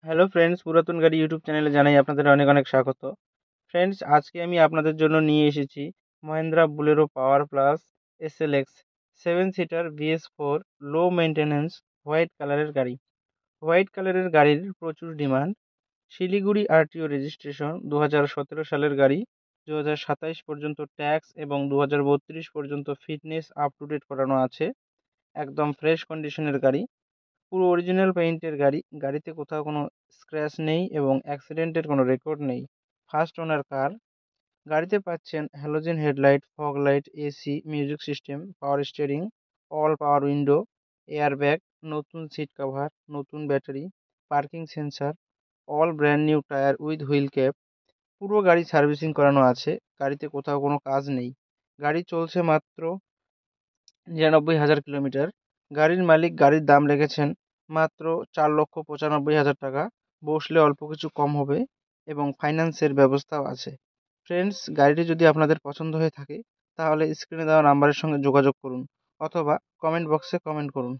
Hello friends, পুরাতন গাড়ি YouTube চ্যানেলে জানাই আপনাদের অনেক অনেক স্বাগত। ফ্রেন্ডস, আজকে আমি আপনাদের জন্য নিয়ে এসেছি Mahindra Bolero power plus SLX 7 seater VS4 লো মেনটেন্যান্স হোয়াইট কালারের গাড়ি। হোয়াইট কালারের গাড়ির প্রচুর ডিমান্ড। শিলিগুড়ি আরটিও রেজিস্ট্রেশন 2017 সালের গাড়ি, 2027 পর্যন্ত ট্যাক্স এবং 2032 পর্যন্ত ফিটনেস আপ টু ডেট করানো আছে। একদম ফ্রেশ কন্ডিশনের গাড়ি, পুরো অরিজিনাল পেইন্টের গাড়ি। গাড়িতে কোথাও কোনো স্ক্র্যাচ নেই এবং অ্যাক্সিডেন্টের কোনো রেকর্ড নেই। First owner car. গাড়িতে পাচ্ছেন halogen headlight, fog light, AC, music system, power steering, all power window, airbag, নতুন সিট কভার, নতুন battery, parking sensor, all brand new tyre with wheel cap. পুরো গাড়ি সার্ভিসিং করানো আছে। গাড়িতে কোথাও কোনো কাজ নেই। গাড়ি চলছে মাত্র ৯৯,০০০ কিলোমিটার। গাড়ির মালিক গাড়ির দাম রেখেছেন মাত্র ৪,৯৫,০০০ টাকা। বসলে অল্প কিছু কম হবে এবং ফাইন্যান্সের ব্যবস্থাও আছে। ফ্রেন্ডস, গাড়িটি যদি আপনাদের পছন্দ হয়ে থাকে তাহলে স্ক্রিনে দেওয়া নাম্বারের সঙ্গে যোগাযোগ করুন অথবা কমেন্ট বক্সে কমেন্ট করুন।